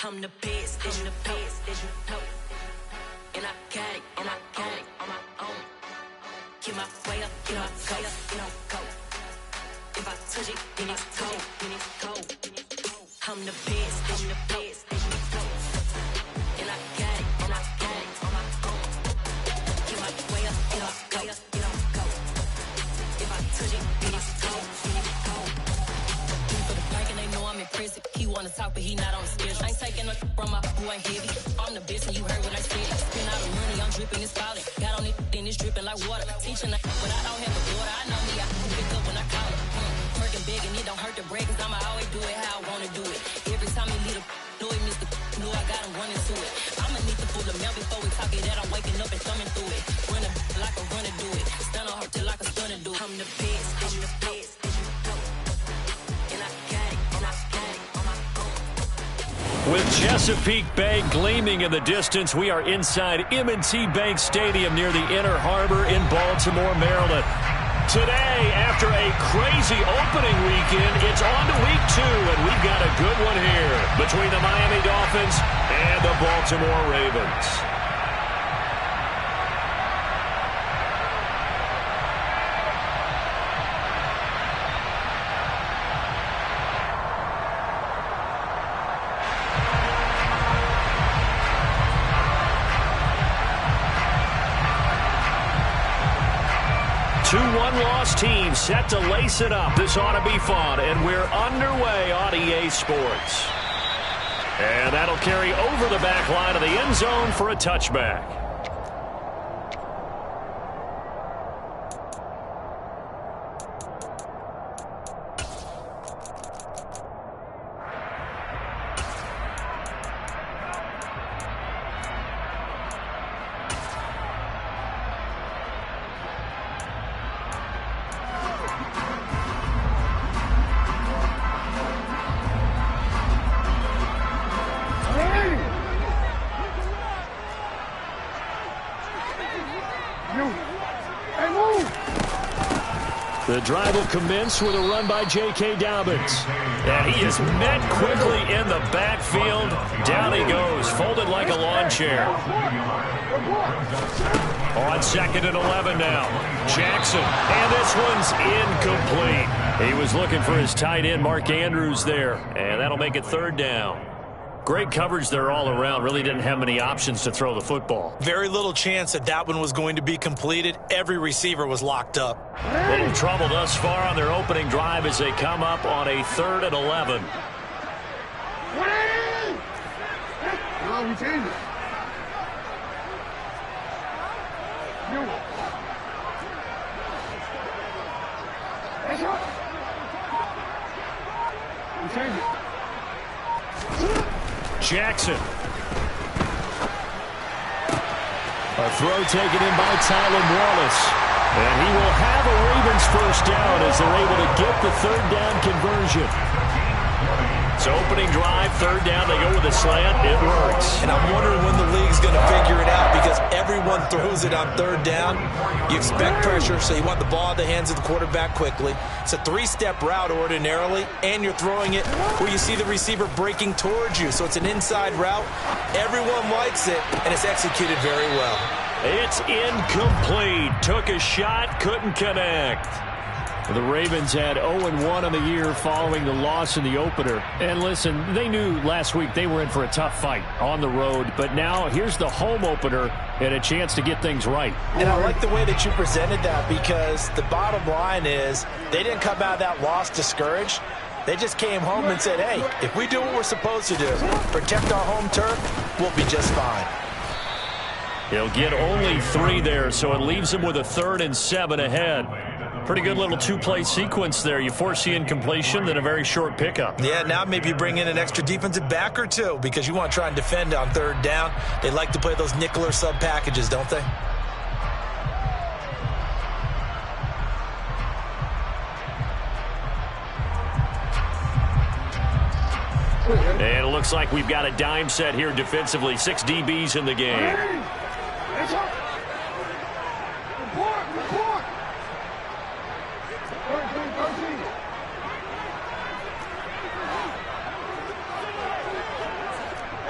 I'm the best, as you know. And I got it on my own. Get my way up, get my go. If I touch it, then it's cold. I'm the best, as you know. And I got it on my own. Get my way up, get my go. If I touch it, then it's cold. For the park and they know I'm impressive. He wanna talk, but he not on the schedule. I ain't taking a from my who ain't heavy. I'm the best, and you heard what I said. Spend all the money, I'm dripping, it's falling. Got on it, then it's dripping like water. Teaching, but I don't have a daughter. I know me, I can pick up when I call her. Working big, and it don't hurt to break, cause I'ma always do it how I wanna do it. Every time he lead a know it, Mr. Know I got him running to it. I'ma need to pull the mail before we talk it that I'm waking up and thumbing through it. Running like a runner do it. Stun on her till like a stunner do it. I'm the best, as you know. And I got it on my own. With Chesapeake Bay gleaming in the distance, we are inside M&T Bank Stadium near the Inner Harbor in Baltimore, Maryland. Today, after a crazy opening weekend, it's on to week 2, and we've got a good one here between the Miami Dolphins and the Baltimore Ravens. Two one-loss teams set to lace it up. This ought to be fun, and we're underway on EA Sports. And that'll carry over the back line of the end zone for a touchback. The drive will commence with a run by J.K. Dobbins. And he is met quickly in the backfield. Down he goes, folded like a lawn chair. On 2nd and 11 now. Jackson, and this one's incomplete. He was looking for his tight end, Mark Andrews, there. And that'll make it 3rd down. Great coverage there all around. Really didn't have many options to throw the football. Very little chance that one was going to be completed. Every receiver was locked up. Little trouble thus far on their opening drive as they come up on a 3rd and 11. No, we changed it. We changed it. Jackson. A throw taken in by Tylan Wallace. And he will have a Ravens first down as they're able to get the 3rd down conversion. So opening drive, 3rd down, they go with a slant. It works. And I'm wondering when the league's going to figure it out because everyone throws it on 3rd down. You expect pressure, so you want the ball in the hands of the quarterback quickly. It's a 3-step route ordinarily, and you're throwing it where you see the receiver breaking towards you. So it's an inside route. Everyone likes it, and it's executed very well. It's incomplete. Took a shot, couldn't connect. The Ravens had 0-1 on the year following the loss in the opener. And listen, they knew last week they were in for a tough fight on the road. But now here's the home opener and a chance to get things right. And I like the way that you presented that because the bottom line is they didn't come out of that loss discouraged. They just came home and said, hey, if we do what we're supposed to do, protect our home turf, we'll be just fine. He'll get only 3 there, so it leaves him with a 3rd and 7 ahead. Pretty good little 2-play sequence there. You force the incompletion, then a very short pickup. Yeah, now maybe you bring in an extra defensive back or 2 because you want to try and defend on 3rd down. They like to play those nickel or sub packages, don't they? And it looks like we've got a dime set here defensively. 6 DBs in the game.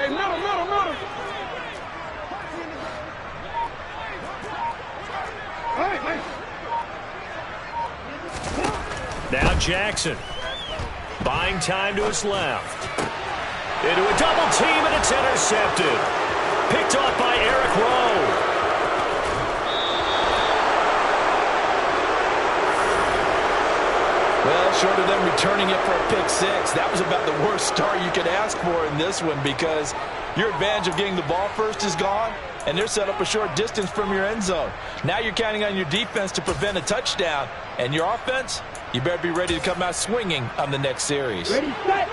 Hey, middle. Hey. Now Jackson. Buying time to his left. Into a double team, and it's intercepted. Picked off by Eric Rowe. Well, short of them returning it for a pick six, that was about the worst start you could ask for in this one because your advantage of getting the ball first is gone, and they're set up a short distance from your end zone. Now you're counting on your defense to prevent a touchdown, and your offense, you better be ready to come out swinging on the next series. Ready, set.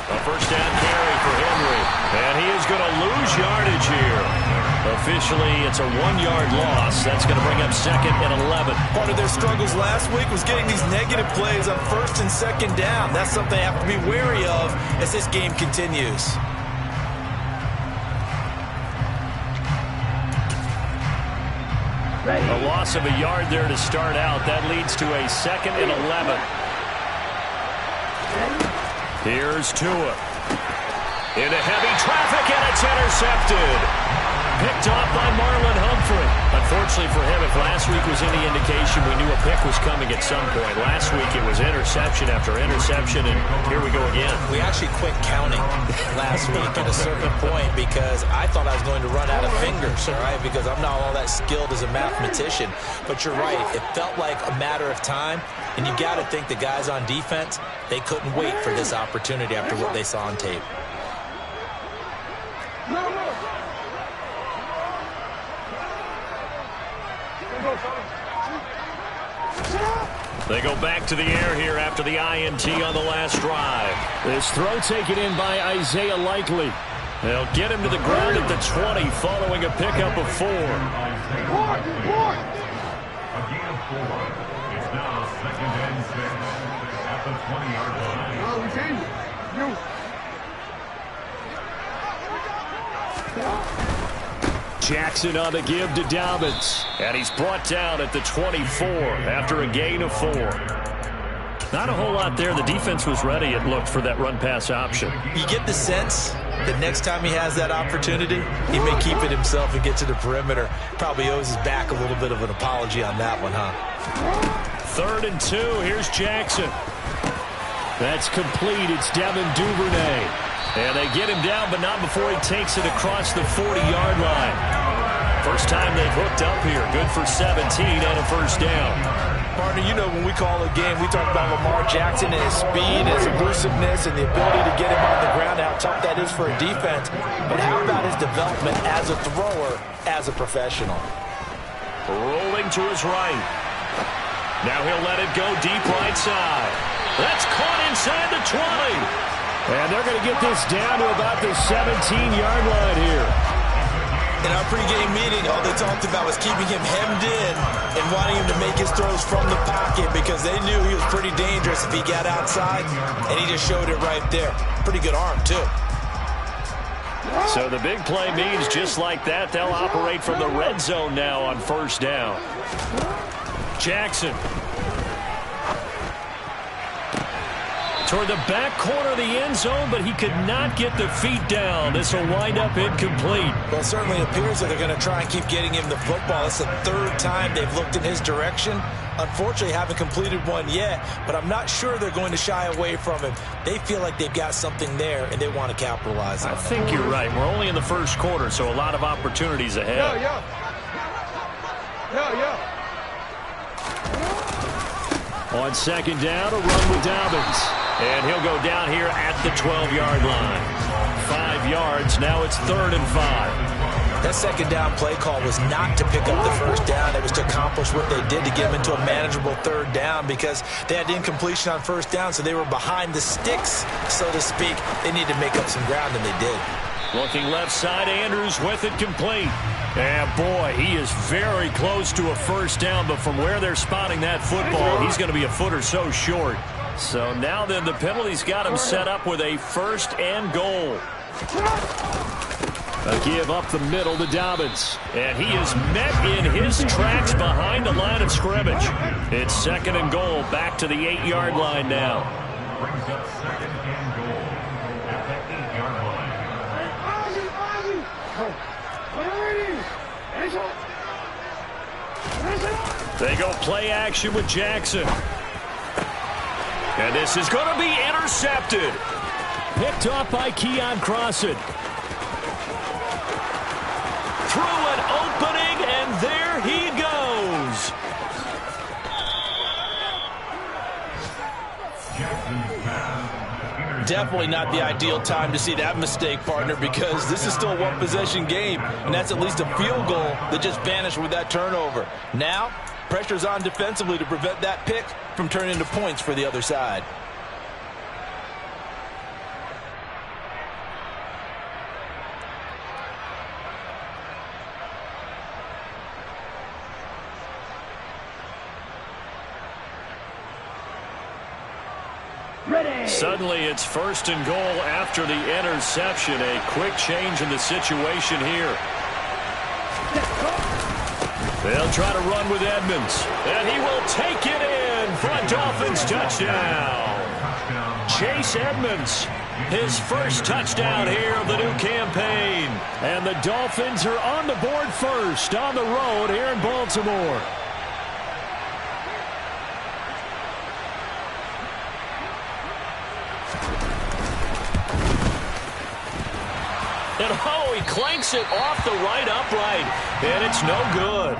A first down carry for Henry, and he is going to lose yardage here. Officially, it's a 1-yard loss. That's going to bring up 2nd and 11. Part of their struggles last week was getting these negative plays on 1st and 2nd down. That's something they have to be wary of as this game continues. A loss of a yard there to start out. That leads to a 2nd and 11. Here's Tua. Into heavy traffic, and it's intercepted. Picked off by Marlon Humphrey. Unfortunately for him, if last week was any indication, we knew a pick was coming at some point. Last week it was interception after interception, and here we go again. We actually quit counting last week at a certain point because I thought I was going to run out of fingers, all right, because I'm not all that skilled as a mathematician. But you're right. It felt like a matter of time, and you got to think the guys on defense, they couldn't wait for this opportunity after what they saw on tape. They go back to the air here after the INT on the last drive. This throw taken in by Isaiah Likely. They'll get him to the ground at the 20 following a pickup of 4. A gain of 4. It's now 2nd and 6 at the 20-yard line. Oh, we changed it. Jackson on the give to Dobbins. And he's brought down at the 24 after a gain of 4. Not a whole lot there. The defense was ready, it looked, for that run-pass option. You get the sense that next time he has that opportunity, he may keep it himself and get to the perimeter. Probably owes his back a little bit of an apology on that one, huh? 3rd and 2. Here's Jackson. That's complete. It's Devin Duvernay. And they get him down, but not before he takes it across the 40-yard line. First time they've hooked up here. Good for 17 and a first down. Partner, you know when we call a game, we talk about Lamar Jackson and his speed, his elusiveness, and the ability to get him on the ground, how tough that is for a defense. But how about his development as a thrower, as a professional? Rolling to his right. Now he'll let it go deep right side. That's caught inside the 20. And they're going to get this down to about the 17-yard line here. In our pregame meeting, all they talked about was keeping him hemmed in and wanting him to make his throws from the pocket because they knew he was pretty dangerous if he got outside, and he just showed it right there. Pretty good arm, too. So the big play means just like that, they'll operate from the red zone now on first down. Jackson. Toward the back corner of the end zone, but he could not get the feet down. This will wind up incomplete. Well, it certainly appears that they're going to try and keep getting him the football. It's the 3rd time they've looked in his direction. Unfortunately, haven't completed one yet, but I'm not sure they're going to shy away from him. They feel like they've got something there, and they want to capitalize on it. I think you're right. We're only in the first quarter, so a lot of opportunities ahead. Yeah. On 2nd down, a run with Dobbins. And he'll go down here at the 12-yard line. 5 yards. Now it's 3rd and 5. That 2nd down play call was not to pick up the first down. It was to accomplish what they did to get him into a manageable 3rd down because they had incompletion on first down, so they were behind the sticks, so to speak. They needed to make up some ground, and they did. Looking left side, Andrews with it complete. And boy, he is very close to a first down, but from where they're spotting that football, he's going to be a foot or so short. So now then the penalty's got him set up with a 1st and goal. A give up the middle to Dobbins. And he is met in his tracks behind the line of scrimmage. It's 2nd and goal, back to the 8-yard line now. Brings up 2nd and goal at the 8-yard line. They go play action with Jackson. And this is going to be intercepted. Picked off by Keon Crossen. Through an opening, and there he goes. Definitely not the ideal time to see that mistake, partner, because this is still a one-possession game, and that's at least a field goal that just vanished with that turnover. Now, pressure's on defensively to prevent that pick from turning into points for the other side. Suddenly it's 1st and goal after the interception. A quick change in the situation here. They'll try to run with Edmonds. And he will take it in for a Dolphins touchdown. Chase Edmonds, his first touchdown here of the new campaign. And the Dolphins are on the board first on the road here in Baltimore. And oh, he clanks it off the right upright, and it's no good.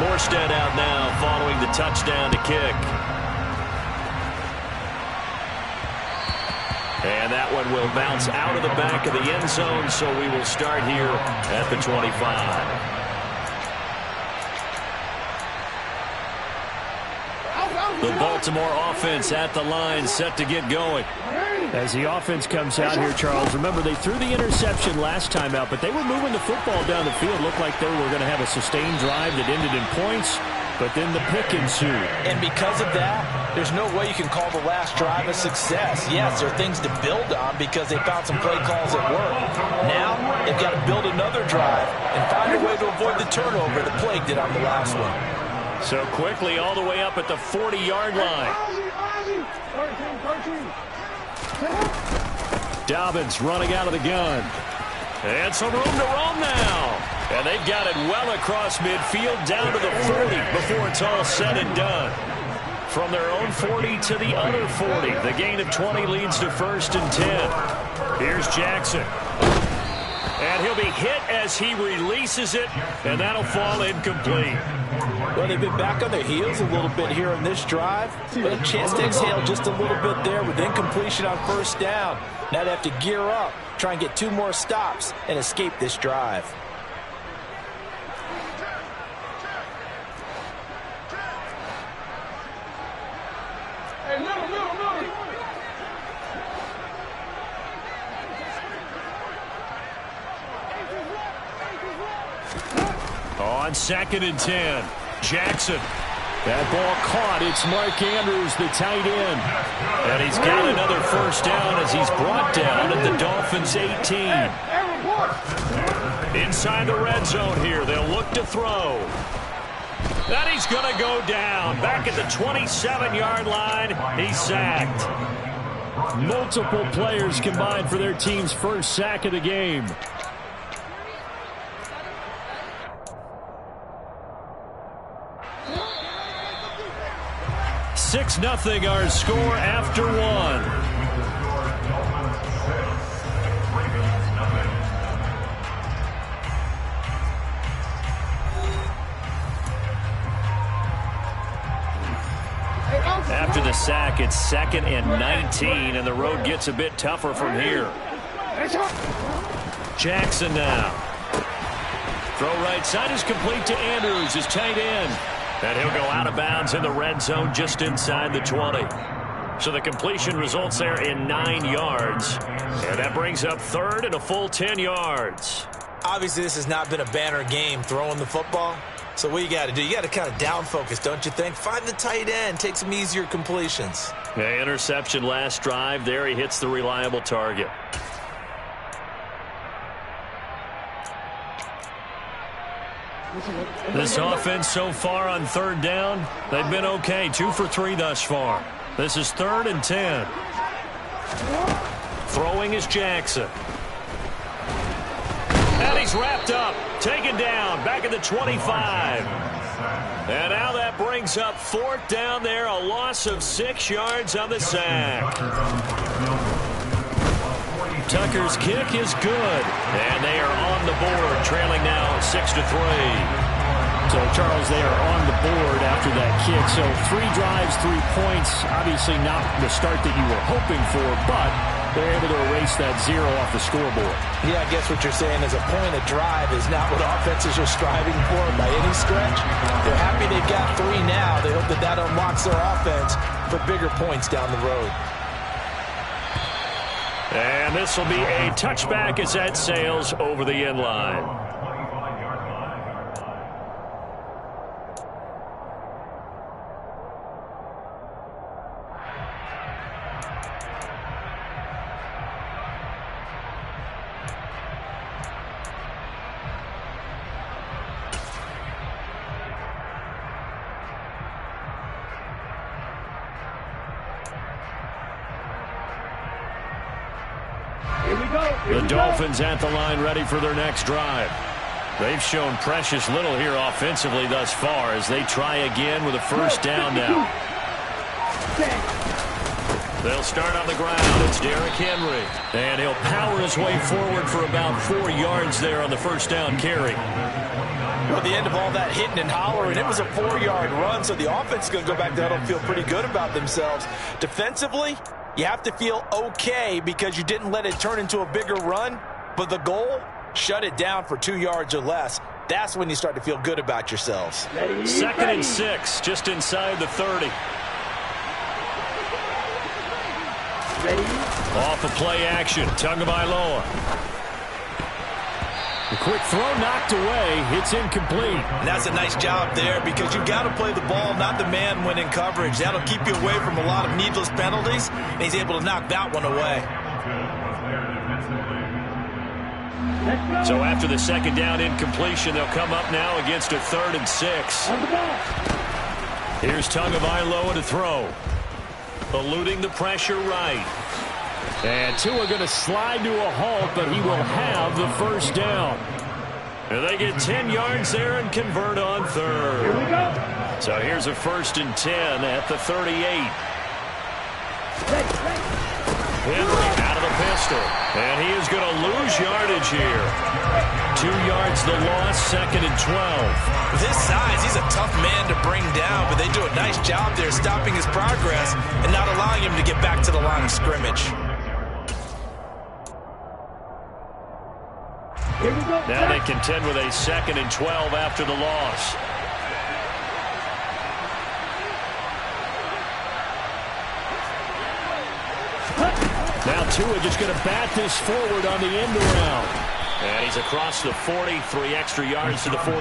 Morstead out now following the touchdown to kick. And that one will bounce out of the back of the end zone, so we will start here at the 25. The Baltimore offense at the line, set to get going. As the offense comes out here, Charles, remember they threw the interception last time out, but they were moving the football down the field. Looked like they were going to have a sustained drive that ended in points. But then the pick ensued. And because of that, there's no way you can call the last drive a success. Yes, there are things to build on because they found some play calls at work. Now, they've got to build another drive and find a way to avoid the turnover that plagued it on the last one. So quickly all the way up at the 40-yard line. Dobbins running out of the gun. And some room to roam now. And they've got it well across midfield down to the 40 before it's all said and done. From their own 40 to the other 40. The gain of 20 leads to 1st and 10. Here's Jackson. And he'll be hit as he releases it, and that'll fall incomplete. Well, they've been back on their heels a little bit here on this drive, but a chance to exhale just a little bit there with incompletion on 1st down. Now they have to gear up, try and get 2 more stops, and escape this drive. On 2nd and 10, Jackson. That ball caught. It's Mark Andrews, the tight end. And he's got another 1st down as he's brought down at the Dolphins' 18. Inside the red zone here, they'll look to throw. And he's going to go down. Back at the 27-yard line, he's sacked. Multiple players combined for their team's first sack of the game. 6-0 our score after 1. After the sack, it's 2nd and 19, and the road gets a bit tougher from here. Jackson now. Throw right side is complete to Andrews, his tight end. And he'll go out of bounds in the red zone just inside the 20. So the completion results there in 9 yards. And that brings up 3rd and a full 10 yards. Obviously, this has not been a banner game throwing the football. So what you got to do, you got to kind of down focus, don't you think? Find the tight end, take some easier completions. Yeah, interception last drive. There he hits the reliable target. This offense so far on third down, they've been okay. 2 for 3 thus far. This is 3rd and 10. Throwing is Jackson. And he's wrapped up. Taken down. Back at the 25. And now that brings up 4th down there. A loss of 6 yards on the sack. Tucker's kick is good. And they are on the board, trailing now 6-3. So, Charles, they are on the board after that kick. So 3 drives, 3 points. Obviously not the start that you were hoping for, but they're able to erase that 0 off the scoreboard. Yeah, I guess what you're saying is a point of drive is not what offenses are striving for by any stretch. They're happy they got 3 now. They hope that that unlocks their offense for bigger points down the road. And this will be a touchback as that sails over the end line. The Dolphins at the line ready for their next drive. They've shown precious little here offensively thus far as they try again with a first down now. They'll start on the ground. It's Derrick Henry. And he'll power his way forward for about 4 yards there on the first down carry. Well, at the end of all that hitting and hollering, it was a 4-yard run, so the offense is going to go back there and feel pretty good about themselves. Defensively, you have to feel okay because you didn't let it turn into a bigger run, but the goal, shut it down for 2 yards or less. That's when you start to feel good about yourselves. 2nd and 6, just inside the 30. Off of play action, Tagovailoa. The quick throw knocked away. It's incomplete. And that's a nice job there because you've got to play the ball, not the man when in coverage. That'll keep you away from a lot of needless penalties, and he's able to knock that one away. So after the second down incompletion, they'll come up now against a 3rd and 6. Here's Tagovailoa to throw. Eluding the pressure right. And Tua going to slide to a halt, but he will have the first down. And they get 10 yards there and convert on 3rd. Here we go. So here's a 1st and 10 at the 38. Henry out of the pistol. And he is going to lose yardage here. 2 yards the loss, 2nd and 12. With his size, he's a tough man to bring down, but they do a nice job there stopping his progress and not allowing him to get back to the line of scrimmage. Now they contend with a 2nd and 12 after the loss. Now Tua just going to bat this forward on the end around. And he's across the 40, 3 extra yards to the 43.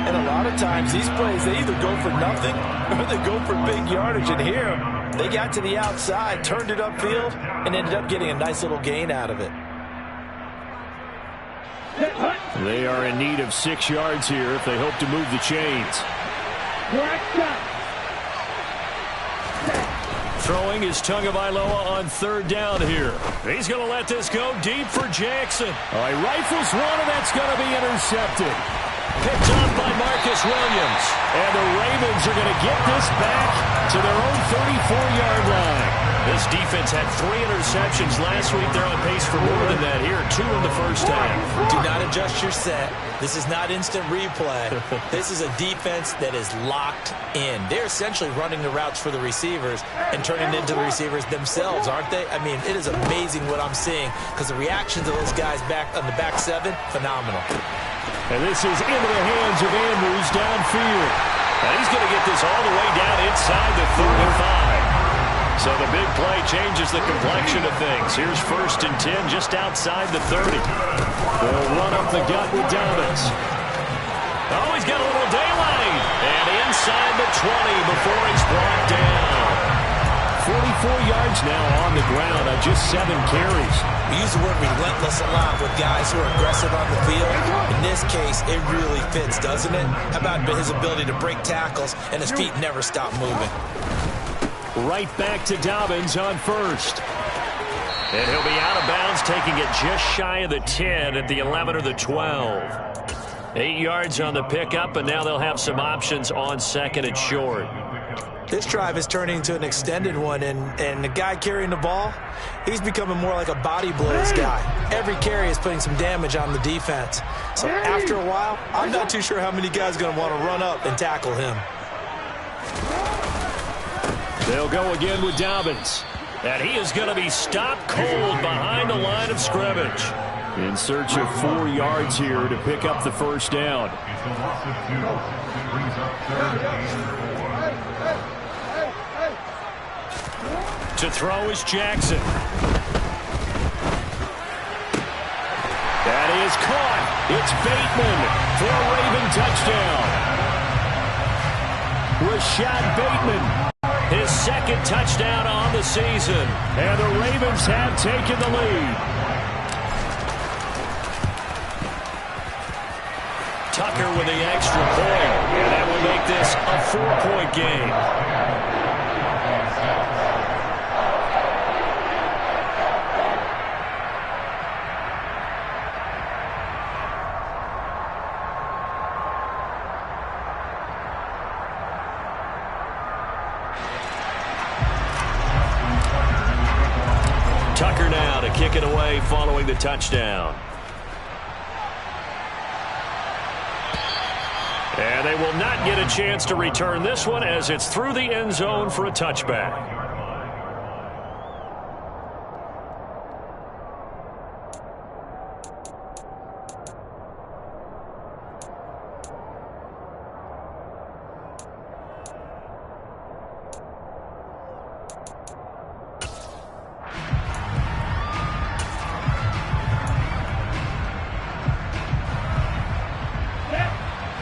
And a lot of times these plays, they either go for nothing or they go for big yardage. And here, they got to the outside, turned it upfield, and ended up getting a nice little gain out of it. They are in need of 6 yards here if they hope to move the chains. Throwing is Tagovailoa on 3rd down here. He's going to let this go deep for Jackson. All right, rifles one, and that's going to be intercepted. Picked up by Marcus Williams. And the Ravens are going to get this back to their own 34-yard line. This defense had 3 interceptions last week. They're on pace for more than that here. 2 in the first half. Do not adjust your set. This is not instant replay. This is a defense that is locked in. They're essentially running the routes for the receivers and turning into the receivers themselves, aren't they? I mean, it is amazing what I'm seeing because the reaction to those guys back on the back 7, phenomenal. And this is into the hands of Andrews downfield. And he's going to get this all the way down inside the 35. So the big play changes the complexion of things. Here's 1st and 10 just outside the 30. They'll run up the gut with Dobbins. Oh, he's got a little daylight. And inside the 20 before he's brought down. 44 yards now on the ground on just 7 carries. We use the word relentless a lot with guys who are aggressive on the field. In this case, it really fits, doesn't it? How about his ability to break tackles and his feet never stop moving? Right back to Dobbins on 1st. And he'll be out of bounds, taking it just shy of the 10 at the 11 or the 12. 8 yards on the pickup, and now they'll have some options on 2nd and short. This drive is turning into an extended one, and the guy carrying the ball, he's becoming more like a body blows guy. Every carry is putting some damage on the defense. So after a while, I'm not too sure how many guys are going to want to run up and tackle him. They'll go again with Dobbins. And he is going to be stopped cold behind the line of scrimmage. In search of 4 yards here to pick up the 1st down. It's a loss of 2. Brings up 3rd and 4. To throw is Jackson. That is caught. It's Bateman for a Raven touchdown. Rashad Bateman, his 2nd touchdown on the season. And the Ravens have taken the lead. Tucker with the extra point. And that will make this a 4-point game. Tucker now to kick it away following the touchdown. And they will not get a chance to return this one as it's through the end zone for a touchback.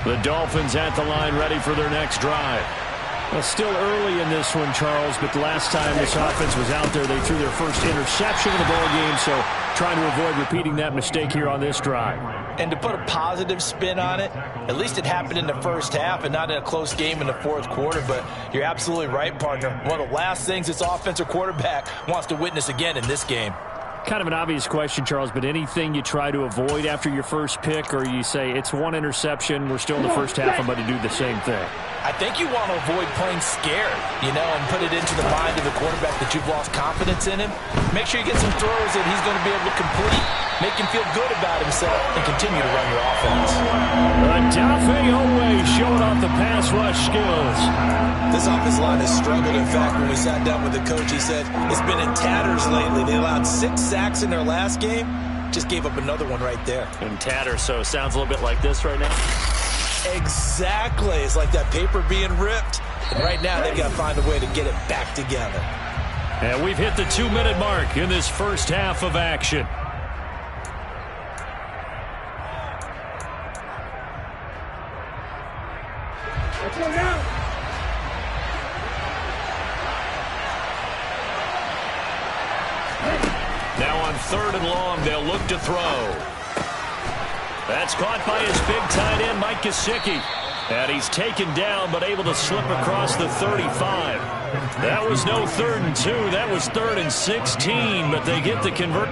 The Dolphins at the line ready for their next drive. Well, still early in this one, Charles, but the last time this offense was out there, they threw their first interception of the ball game, so trying to avoid repeating that mistake here on this drive. And to put a positive spin on it, at least it happened in the first half and not in a close game in the 4th quarter, but you're absolutely right, partner. One of the last things this offensive quarterback wants to witness again in this game. Kind of an obvious question, Charles, but anything you try to avoid after your first pick, or you say it's one interception, we're still in the first half, I'm going to do the same thing? I think you want to avoid playing scared, and put it into the mind of the quarterback that you've lost confidence in him. Make sure you get some throws that he's going to be able to complete, make him feel good about himself, and continue to run your offense. Odafe Oweh showing off the pass rush skills. This offensive line has struggled. In fact, when we sat down with the coach, he said it's been in tatters lately. They allowed 6 sacks in their last game. Just gave up another one right there. In tatters, so it sounds a little bit like this right now. Exactly. It's like that paper being ripped. And right now, they've got to find a way to get it back together. And we've hit the 2-minute mark in this first half of action. Now on 3rd and long, they'll look to throw. That's caught by his big tight end, Mike Gesicki. And he's taken down, but able to slip across the 35. That was no 3rd and 2. That was 3rd and 16, but they get the convert.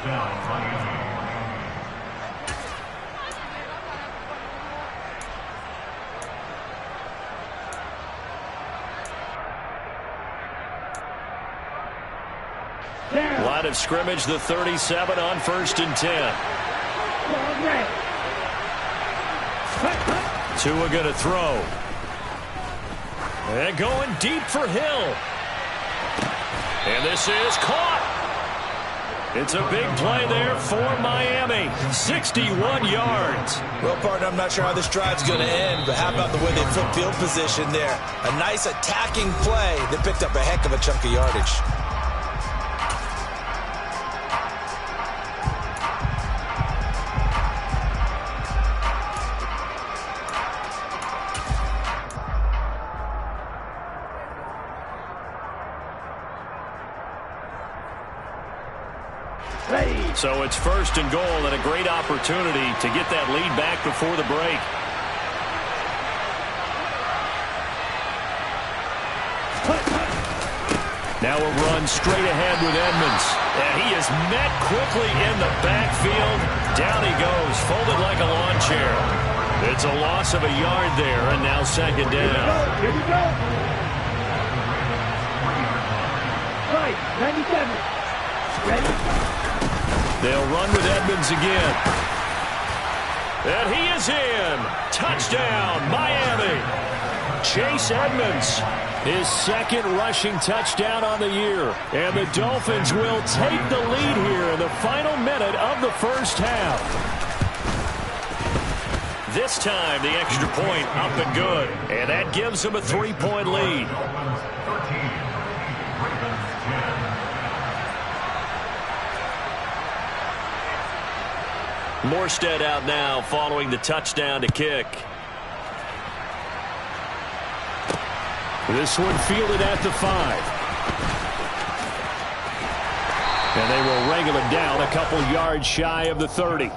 down, Miami. Line of scrimmage, the 37 on 1st and 10. Tua going to throw. And going deep for Hill. And this is caught. It's a big play there for Miami. 61 yards. Well, partner, I'm not sure how this drive's going to end, but how about the way they flip field position there? A nice attacking play that picked up a heck of a chunk of yardage. So it's 1st and goal and a great opportunity to get that lead back before the break. Now a run straight ahead with Edmonds. And he is met quickly in the backfield. Down he goes, folded like a lawn chair. It's a loss of a yard there, and now 2nd down. Here we go. Right, 97. Ready? They'll run with Edmonds again. And he is in. Touchdown, Miami. Chase Edmonds, his 2nd rushing touchdown on the year. And the Dolphins will take the lead here in the final minute of the 1st half. This time, the extra point up and good. And that gives them a 3-point lead. Morstead out now following the touchdown to kick. This one fielded at the 5. And they will wrangle it down a couple yards shy of the 30.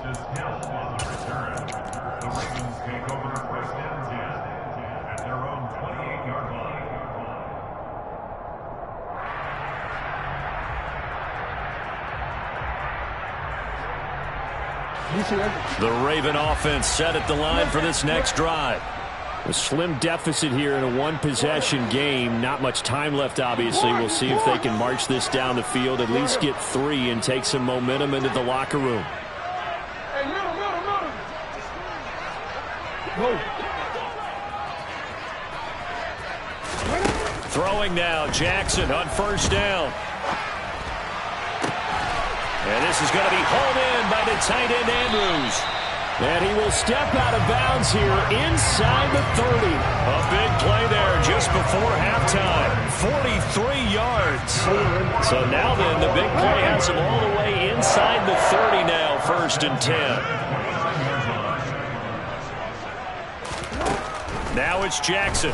The Raven offense set at the line for this next drive. A slim deficit here in a one-possession game. Not much time left, obviously. We'll see if they can march this down the field, at least get 3 and take some momentum into the locker room. Throwing now, Jackson on 1st down. And this is going to be hauled in by the tight end, Andrews. And he will step out of bounds here inside the 30. A big play there just before halftime. 43 yards. So now then, the big play has him all the way inside the 30 now, 1st and 10. Now it's Jackson.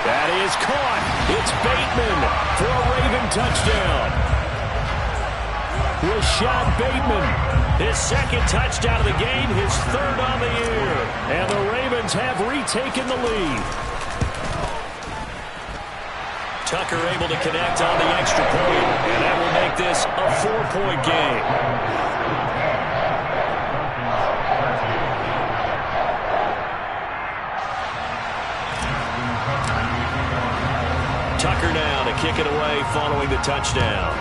That is caught. It's Bateman for a Raven touchdown. Rashad Bateman, his 2nd touchdown of the game, his 3rd on the year. And the Ravens have retaken the lead. Tucker able to connect on the extra point, and that will make this a 4-point game. Tucker now to kick it away following the touchdown.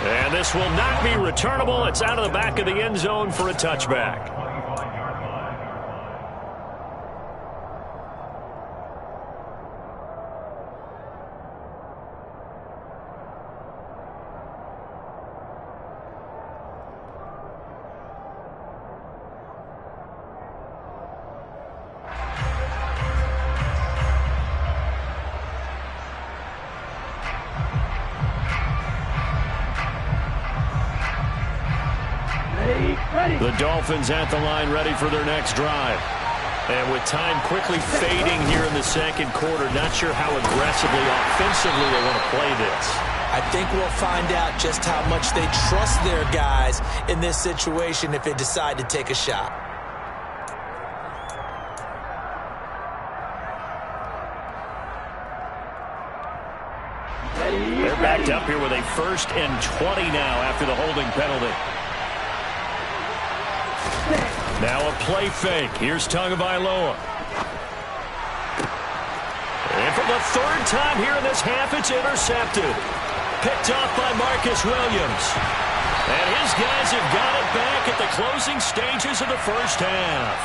And this will not be returnable. It's out of the back of the end zone for a touchback. The Dolphins at the line ready for their next drive. And with time quickly fading here in the 2nd quarter, not sure how aggressively, offensively they want to play this. I think we'll find out just how much they trust their guys in this situation if they decide to take a shot. backed up here with a 1st and 20 now after the holding penalty. Now a play fake. Here's Tagovailoa. And for the 3rd time here in this half, it's intercepted. Picked off by Marcus Williams. And his guys have got it back at the closing stages of the first half.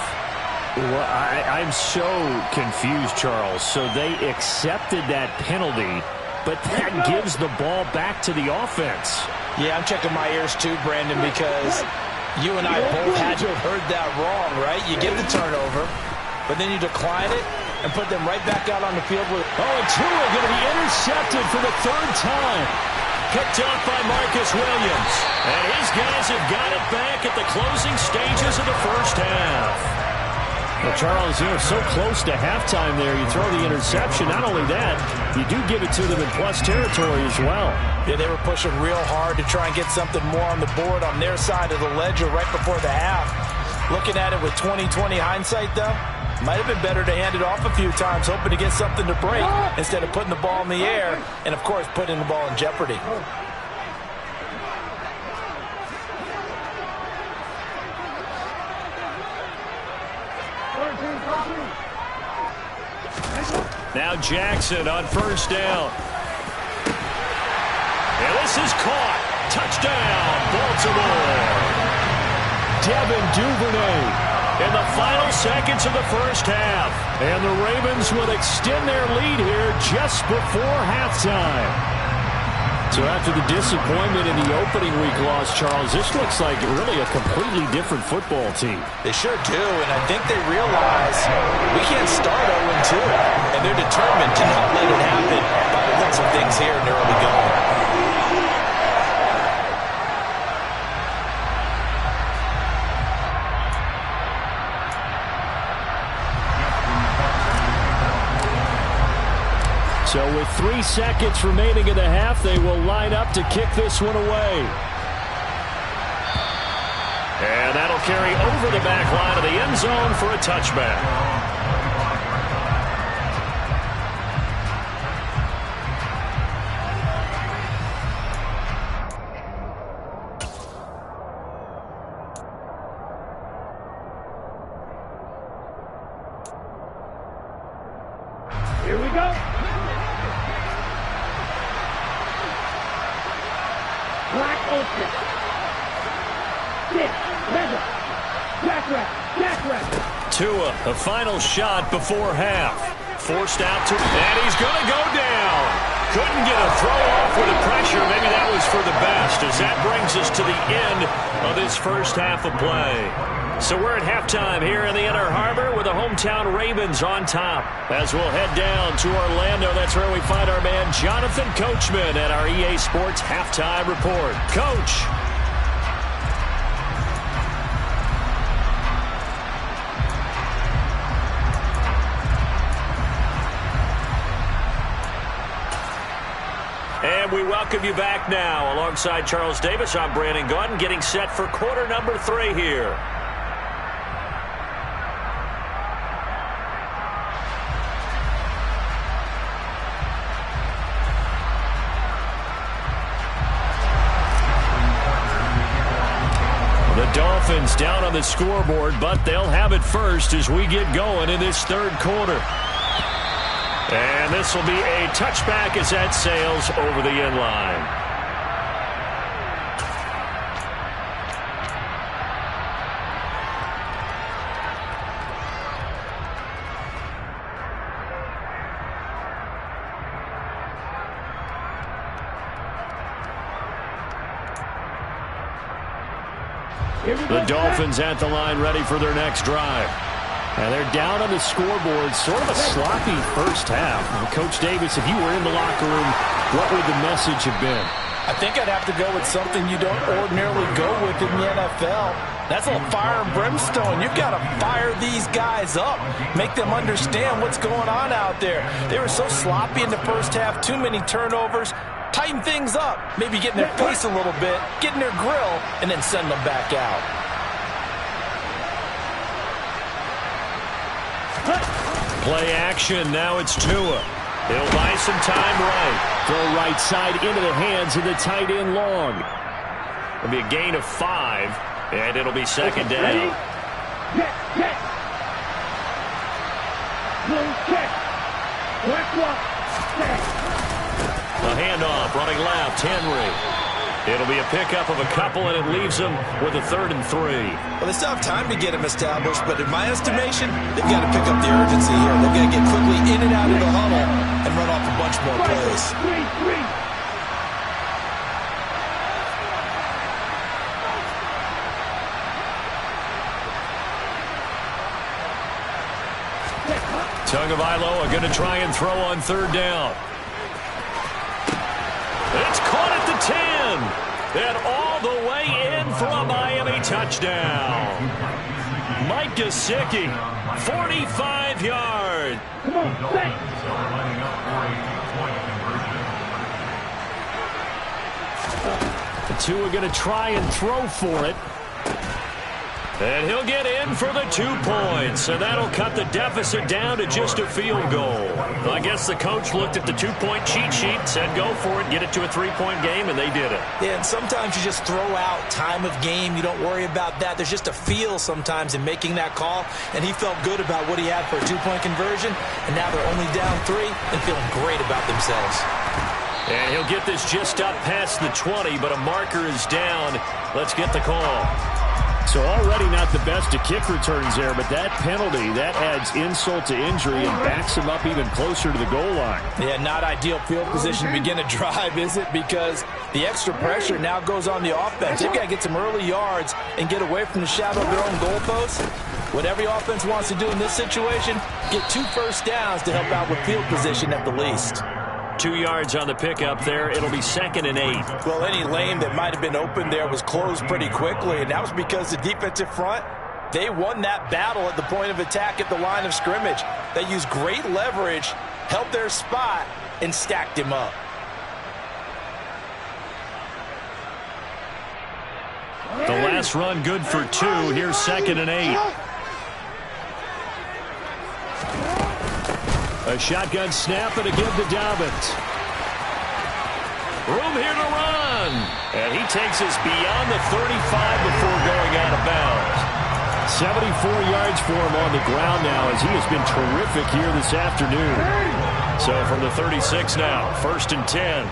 Well, I'm so confused, Charles. So they accepted that penalty, but that gives the ball back to the offense. Yeah, I'm checking my ears too, Brandon, because you and I both had to have heard that wrong, right? You give the turnover, but then you decline it and put them right back out on the field with... Oh, and Tua going to be intercepted for the 3rd time. Picked off by Marcus Williams. And his guys have got it back at the closing stages of the first half. Well, Charles, you're so close to halftime there. You throw the interception. Not only that, you do give it to them in plus territory as well. Yeah, they were pushing real hard to try and get something more on the board on their side of the ledger right before the half. Looking at it with 20/20 hindsight, though, might have been better to hand it off a few times, hoping to get something to break instead of putting the ball in the air and, of course, putting the ball in jeopardy. Now Jackson on 1st down. And this is caught. Touchdown, Baltimore. Devin Duvernay in the final seconds of the first half. And the Ravens will extend their lead here just before halftime. So after the disappointment in the opening week loss, Charles, this looks like really a completely different football team. They sure do, and I think they realize we can't start 0-2, and they're determined to not let it happen by the looks of things here in the early going. So with 3 seconds remaining in the half, they will line up to kick this one away. And that'll carry over the back line of the end zone for a touchback. Here we go. Black open. Sit. Leather. Jack. Tua, the final shot before half. Forced out to, and he's going to go down. Couldn't get a throw off with the pressure. Maybe that was for the best, as that brings us to the end of this first half of play. So we're at halftime here in the Inner Harbor with the hometown Ravens on top. As we'll head down to Orlando, that's where we find our man Jonathan Coachman at our EA Sports Halftime Report. Coach. And we welcome you back now. Alongside Charles Davis, I'm Brandon Gaudin, getting set for quarter number 3 here. The Dolphins down on the scoreboard, but they'll have it first as we get going in this third quarter. And this will be a touchback as that sails over the end line. The Dolphins at the line ready for their next drive. And they're down on the scoreboard, sort of a sloppy first half. Now, Coach Davis, if you were in the locker room, what would the message have been? I think I'd have to go with something you don't ordinarily go with in the NFL. That's a little fire and brimstone. You've got to fire these guys up. Make them understand what's going on out there. They were so sloppy in the first half, too many turnovers. Tighten things up. Maybe get in their face a little bit, get in their grill, and then send them back out. Play action. Now it's Tua. He'll buy some time right. Throw right side into the hands of the tight end Long. It'll be a gain of 5, and it'll be second down. Ready? Get. Little check. Black walk. A handoff, running left, Henry. It'll be a pickup of a couple, and it leaves them with a 3rd and 3. Well, they still have time to get him established, but in my estimation, they've got to pick up the urgency here. They've got to get quickly in and out of the huddle and run off a bunch more plays. 3. Tagovailoa going to try and throw on 3rd down. It's caught at the 10. And all the way in for a Miami touchdown. Mike Gesicki, 45 yards. Come on, stay. The two are going to try and throw for it. And he'll get in for the 2 points, and that'll cut the deficit down to just a field goal. I guess the coach looked at the 2-point cheat sheet, said go for it, get it to a 3-point game, and they did it. Yeah, and sometimes you just throw out time of game. You don't worry about that. There's just a feel sometimes in making that call, and he felt good about what he had for a 2-point conversion, and now they're only down 3 and feeling great about themselves. And he'll get this just up past the 20, but a marker is down. Let's get the call. So already not the best of kick returns there, but that penalty, that adds insult to injury and backs him up even closer to the goal line. Yeah, not ideal field position to begin a drive, is it? Because the extra pressure now goes on the offense. They've got to get some early yards and get away from the shadow of their own goalposts. What every offense wants to do in this situation, get 2 first downs to help out with field position at the least. 2 yards on the pickup there. It'll be 2nd and 8. Well, any lane that might have been open there was closed pretty quickly, and that was because the defensive front, they won that battle at the point of attack at the line of scrimmage. They used great leverage, held their spot, and stacked him up. The last run good for 2. Here's 2nd and 8. A shotgun snap and a give to Dobbins. Room here to run. And he takes us beyond the 35 before going out of bounds. 74 yards for him on the ground now as he has been terrific here this afternoon. So from the 36 now, 1st and 10.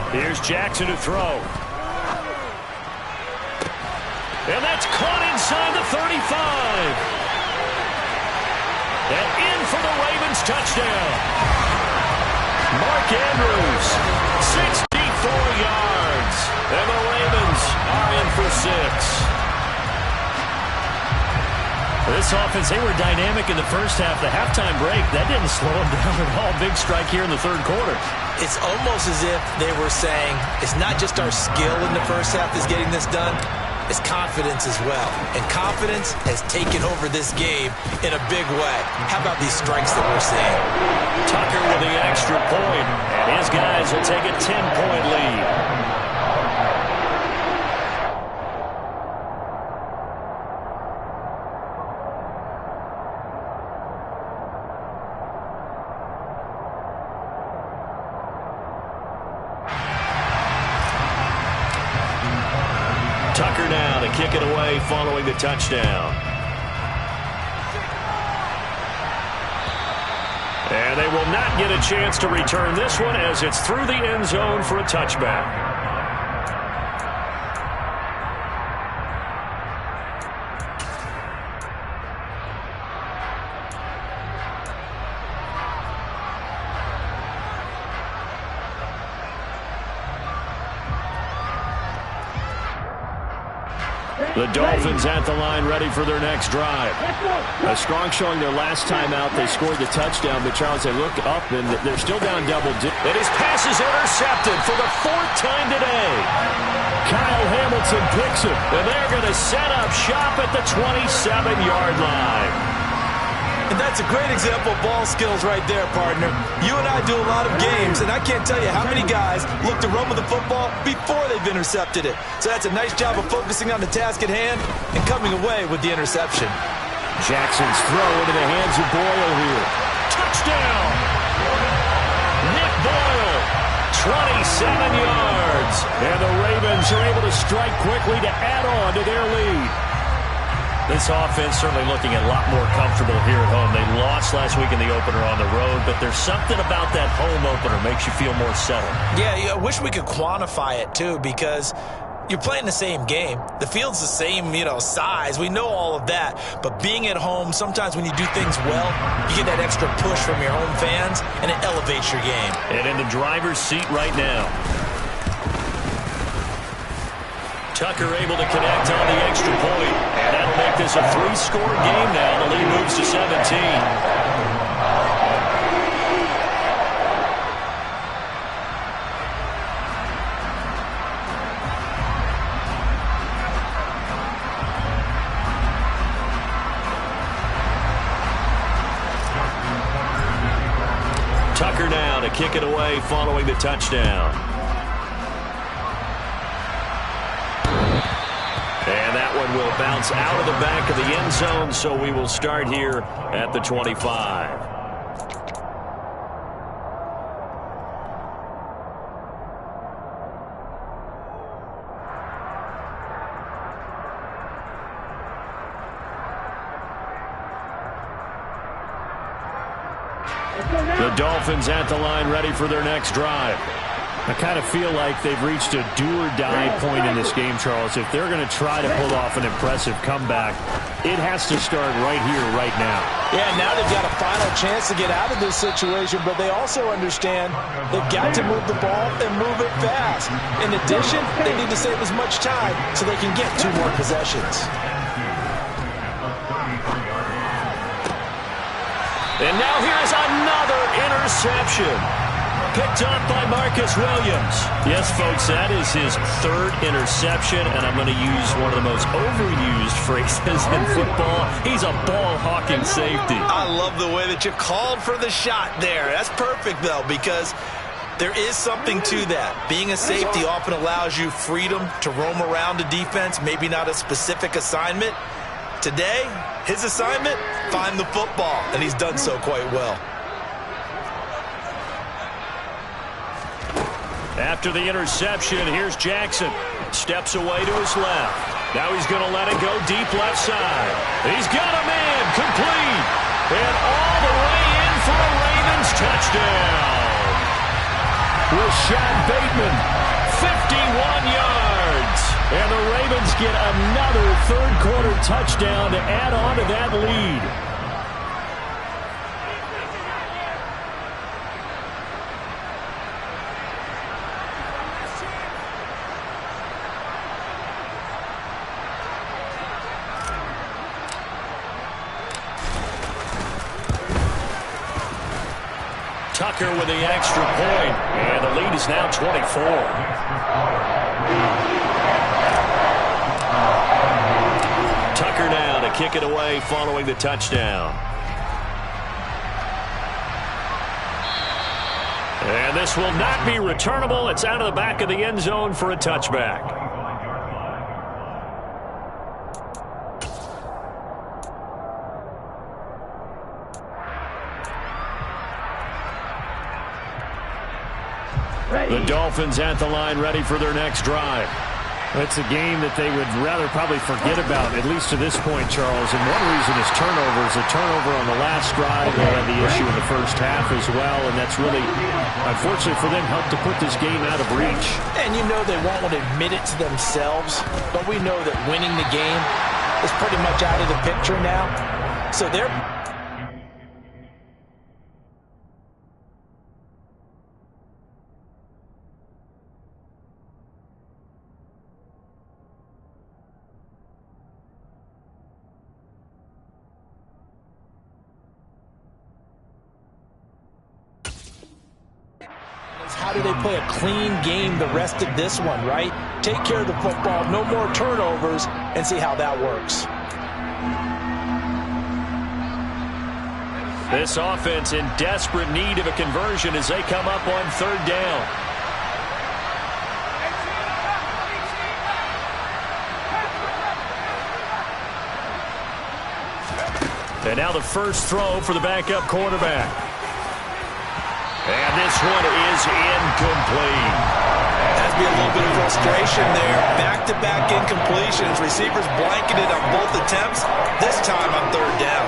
Here's Jackson to throw. And that's caught inside the 35. And in for the Ravens touchdown. Mark Andrews, 64 yards. And the Ravens are in for 6. This offense, they were dynamic in the first half. The halftime break, that didn't slow them down at all. Big strike here in the 3rd quarter. It's almost as if they were saying, it's not just our skill in the first half that's getting this done. It's confidence as well. And confidence has taken over this game in a big way. How about these strikes that we're seeing? Tucker with the extra point, and his guys will take a 10-point lead. Tucker now to kick it away following the touchdown. And they will not get a chance to return this one as it's through the end zone for a touchback. The Dolphins at the line, ready for their next drive. A strong showing their last time out. They scored the touchdown, but Charles, they look up, and they're still down double digits. And his pass is intercepted for the 4th time today. Kyle Hamilton picks him. And they're going to set up shop at the 27-yard line. And that's a great example of ball skills right there, partner. You and I do a lot of games, and I can't tell you how many guys look to run with the football before they've intercepted it. So that's a nice job of focusing on the task at hand and coming away with the interception. Jackson's throw into the hands of Boyle here. touchdown. Nick Boyle, 27 yards. And the Ravens are able to strike quickly to add on to their lead. This offense certainly looking a lot more comfortable here at home. They lost last week in the opener on the road, but there's something about that home opener makes you feel more settled. Yeah, I wish we could quantify it, too, because you're playing the same game. The field's the same, size. We know all of that. But being at home, sometimes when you do things well, you get that extra push from your home fans, and it elevates your game. And in the driver's seat right now. Tucker able to connect on the extra point. And that'll make this a 3-score game now. The lead moves to 17. Tucker now to kick it away following the touchdown. And that one will bounce out of the back of the end zone, so we will start here at the 25. The Dolphins at the line, ready for their next drive. I kind of feel like they've reached a do-or-die point in this game, Charles. If they're going to try to pull off an impressive comeback, it has to start right here, right now. Yeah, now they've got a final chance to get out of this situation, but they also understand they've got to move the ball and move it fast. In addition, they need to save as much time so they can get 2 more possessions. And now here's another interception. Picked up by Marcus Williams. Yes, folks, that is his 3rd interception, and I'm going to use one of the most overused phrases in football. He's a ball-hawking safety. I love the way that you called for the shot there. That's perfect, though, because there is something to that. Being a safety often allows you freedom to roam around the defense, maybe not a specific assignment. Today, his assignment, find the football, and he's done so quite well. After the interception, here's Jackson. Steps away to his left. Now he's going to let it go deep left side. He's got a man complete. And all the way in for a Ravens touchdown. Rashad Bateman, 51 yards. And the Ravens get another 3rd-quarter touchdown to add on to that lead. Tucker with the extra point, and the lead is now 24. Tucker now to kick it away following the touchdown. And this will not be returnable. It's out of the back of the end zone for a touchback. The Dolphins at the line, ready for their next drive. It's a game that they would rather probably forget about, at least to this point, Charles. And one reason is turnovers. A turnover on the last drive. They had the issue in the first half as well, and that's really, unfortunately for them, helped to put this game out of reach. And you know they won't want to admit it to themselves, but we know that winning the game is pretty much out of the picture now. So they're... How do they play a clean game the rest of this one, right? Take care of the football, no more turnovers, and see how that works. This offense in desperate need of a conversion as they come up on 3rd down. And now the first throw for the backup quarterback. And this one is incomplete. Has to be a little bit of frustration there. Back-to-back incompletions. Receivers blanketed on both attempts. This time on third down.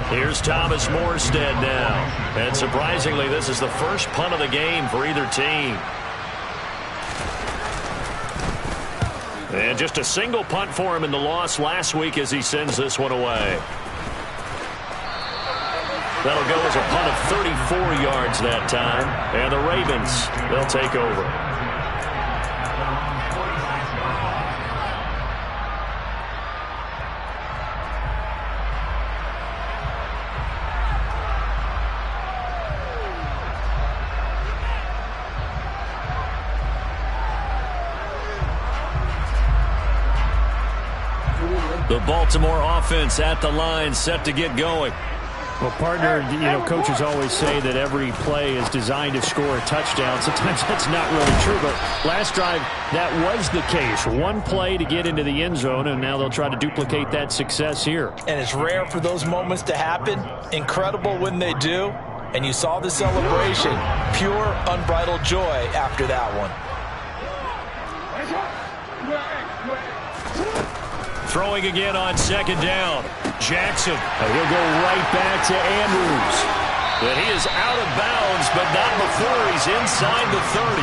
Here's Thomas Morstead now. And surprisingly, this is the first punt of the game for either team. And just a single punt for him in the loss last week as he sends this one away. That'll go as a punt of 34 yards that time. And the Ravens, they'll take over. The Baltimore offense at the line, set to get going. Well, partner, coaches always say that every play is designed to score a touchdown. Sometimes that's not really true, but last drive, that was the case. One play to get into the end zone, and now they'll try to duplicate that success here. And it's rare for those moments to happen. Incredible when they do. And you saw the celebration. Pure, unbridled joy after that one. Throwing again on second down. Jackson. He'll go right back to Andrews. But he is out of bounds, but not before he's inside the 30.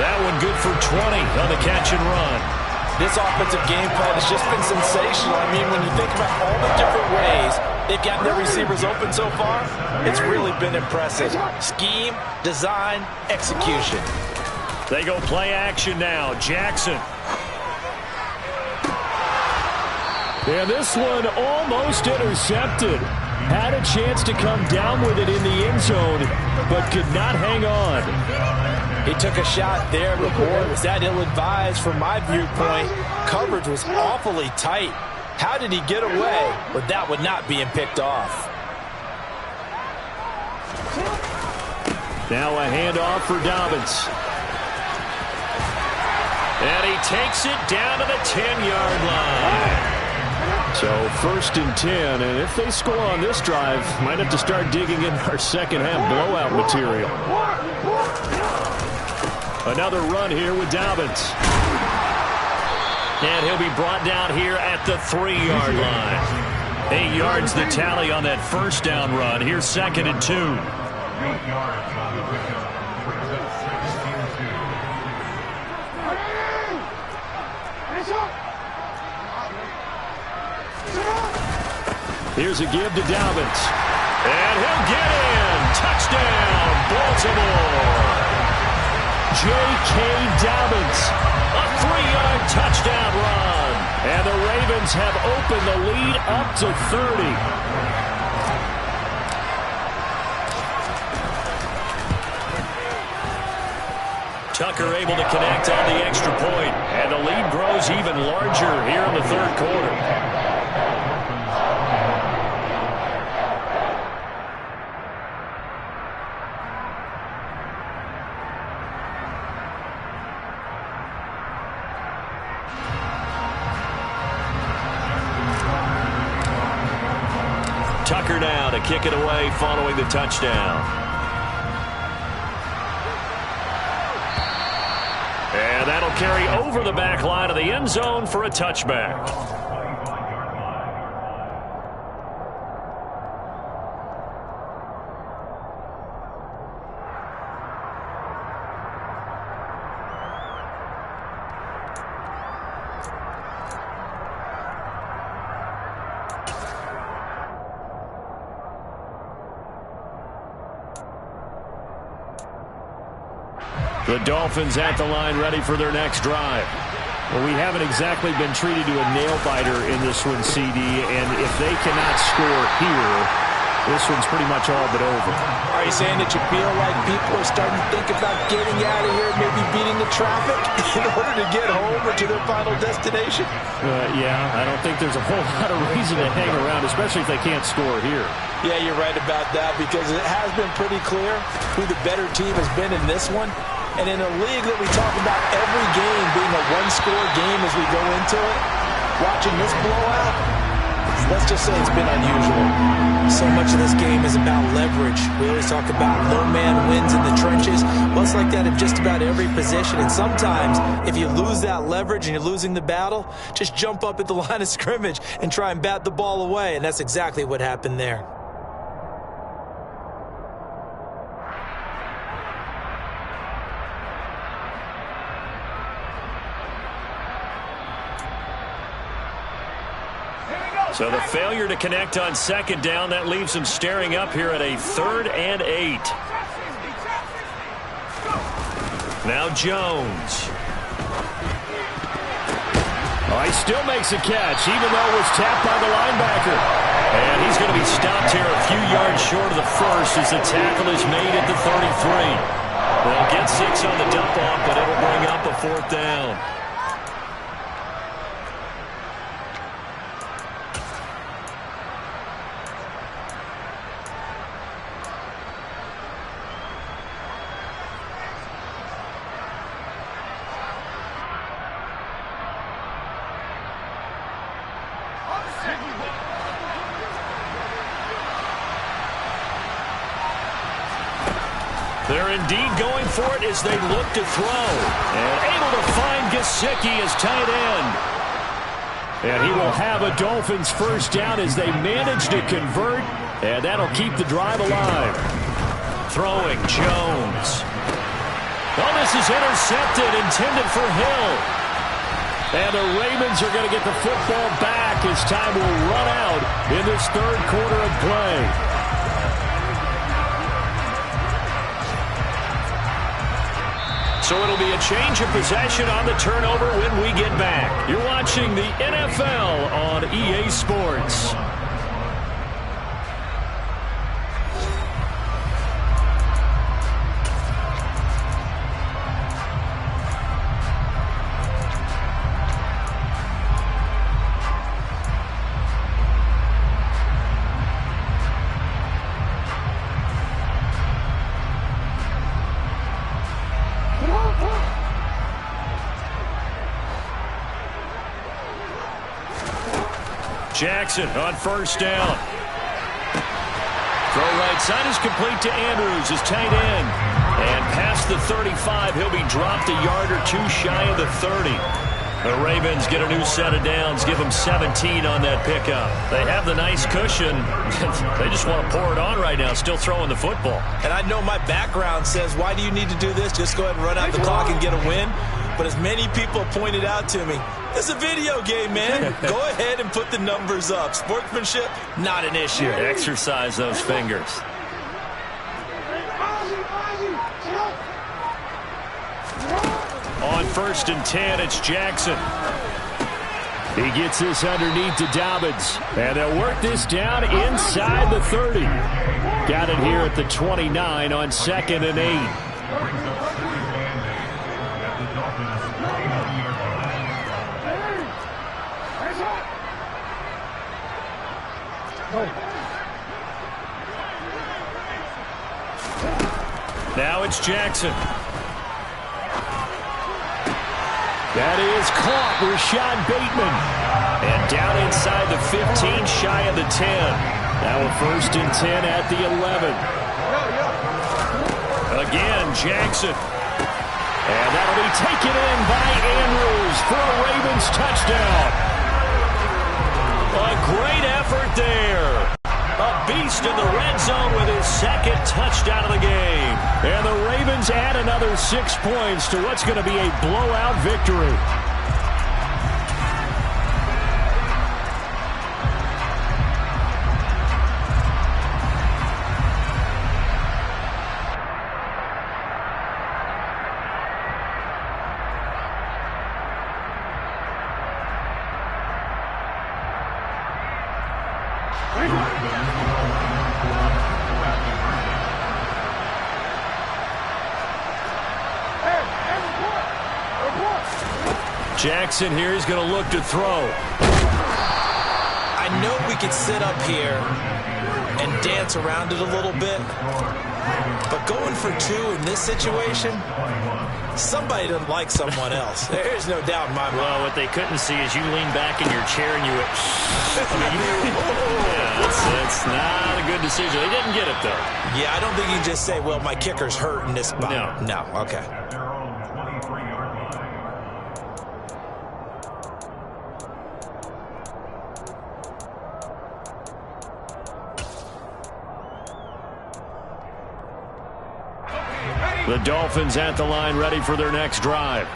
That one good for 20 on the catch and run. This offensive game plan has just been sensational. I mean, when you think about all the different ways they've gotten their receivers open so far, it's really been impressive. Scheme, design, execution. They go play action now. Jackson. And this one almost intercepted. Had a chance to come down with it in the end zone, but could not hang on. He took a shot there, but boy, was that ill-advised from my viewpoint. Coverage was awfully tight. How did he get away with that one not being picked off? Now a handoff for Dobbins. And he takes it down to the 10-yard line. So first and 10, and if they score on this drive, might have to start digging in our second half blowout material. Another run here with Dobbins. And he'll be brought down here at the 3-yard line. 8 yards the tally on that first down run. Here's second and 2. 8 yards on the pickup. Brings up 16-2. Here's a give to Dobbins. And he'll get in. Touchdown, Baltimore. J.K. Dobbins. A 3-yard touchdown run. And the Ravens have opened the lead up to 30. Tucker able to connect on the extra point. And the lead grows even larger here in the third quarter. Tucker now to kick it away following the touchdown. And that'll carry over the back line of the end zone for a touchback. The Dolphins at the line ready for their next drive. Well, we haven't exactly been treated to a nail-biter in this one, CD, and if they cannot score here, this one's pretty much all but over. Are you saying that you feel like people are starting to think about getting out of here, maybe beating the traffic in order to get home or to their final destination? Yeah, I don't think there's a whole lot of reason to hang around, especially if they can't score here. Yeah, you're right about that, because it has been pretty clear who the better team has been in this one. And in a league that we talk about every game being a one-score game as we go into it, watching this blowout, let's just say it's been unusual. So much of this game is about leverage. We always talk about low man wins in the trenches. Well, it's like that in just about every position. And sometimes, if you lose that leverage and you're losing the battle, just jump up at the line of scrimmage and try and bat the ball away. And that's exactly what happened there. So the failure to connect on second down, that leaves them staring up here at a 3rd and 8. Now Jones. Oh, he still makes a catch, even though it was tapped by the linebacker. And he's going to be stopped here a few yards short of the first as the tackle is made at the 33. They'll get 6 on the dump off, but it'll bring up a 4th down. They're indeed going for it as they look to throw. And able to find Gesicki as tight end. And he will have a Dolphins first down as they manage to convert. And that'll keep the drive alive. Throwing Jones. Oh, this is intercepted, intended for Hill. And the Ravens are going to get the football back as time will run out in this 3rd quarter of play. So it'll be a change of possession on the turnover when we get back. You're watching the NFL on EA Sports. Jackson on first down. Throw right side is complete to Andrews, his tight end. And past the 35, he'll be dropped a yard or 2 shy of the 30. The Ravens get a new set of downs, give them 17 on that pickup. They have the nice cushion. They just want to pour it on right now, still throwing the football. And I know my background says, why do you need to do this? Just go ahead and run out the clock and get a win. But as many people pointed out to me, it's a video game, man. Go ahead and put the numbers up. Sportsmanship, not an issue. Exercise those fingers. On 1st and 10, it's Jackson. He gets this underneath to Dobbins. And they'll work this down inside the 30. Got it here at the 29 on 2nd and 8. Now it's Jackson. That is caught. Rashad Bateman. And down inside the 15, shy of the 10. Now a 1st and 10 at the 11. Again, Jackson. And that'll be taken in by Andrews for a Ravens touchdown. A great effort there. A beast in the red zone with his 2nd touchdown of the game. And the Ravens add another 6 points to what's going to be a blowout victory. Jackson here is going to look to throw. I know we could sit up here and dance around it a little bit, But going for 2 in this situation, somebody doesn't like someone else. There's no doubt in my mind. Well, what they couldn't see is you lean back in your chair and you went, yeah, it's not a good decision. They didn't get it, though. Yeah, I don't think you can just say, well, my kicker's hurt in this spot. No, okay. The Dolphins at the line, ready for their next drive.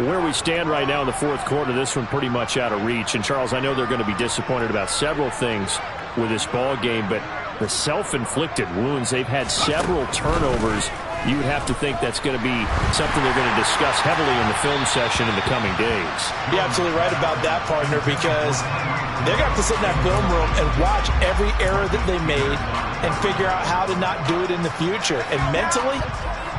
Where we stand right now in the fourth quarter, this one pretty much out of reach. And, Charles, I know they're going to be disappointed about several things with this ball game, but the self-inflicted wounds, they've had several turnovers. You would have to think that's going to be something they're going to discuss heavily in the film session in the coming days. You're absolutely right about that, partner, because they're going to have to sit in that film room and watch every error that they made and figure out how to not do it in the future. And mentally,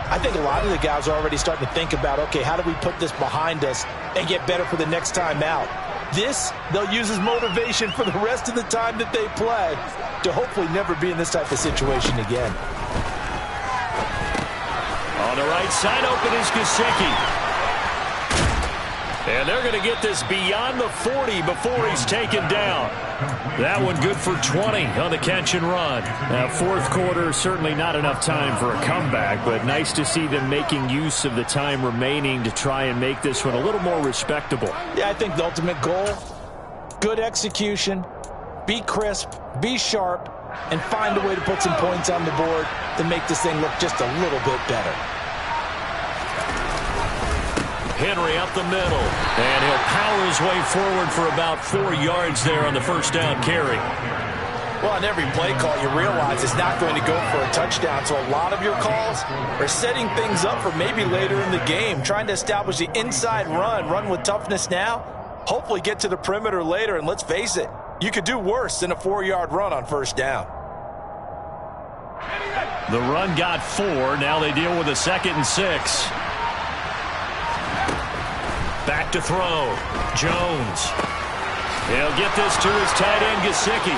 I think a lot of the guys are already starting to think about, okay, how do we put this behind us and get better for the next time out? This, they'll use as motivation for the rest of the time that they play to hopefully never be in this type of situation again. On the right side, open is Gesicki. And they're going to get this beyond the 40 before he's taken down. That one good for 20 on the catch and run. Now, fourth quarter, certainly not enough time for a comeback, but nice to see them making use of the time remaining to try and make this one a little more respectable. Yeah, I think the ultimate goal, good execution, be crisp, be sharp, and find a way to put some points on the board to make this thing look just a little bit better. Henry up the middle, and he'll power his way forward for about 4 yards there on the first down carry. Well, on every play call, you realize it's not going to go for a touchdown, so a lot of your calls are setting things up for maybe later in the game, trying to establish the inside run with toughness now, hopefully get to the perimeter later, and let's face it, you could do worse than a 4-yard run on first down. The run got 4. Now they deal with a 2nd and 6. Back to throw. Jones. He'll get this to his tight end, Gesicki.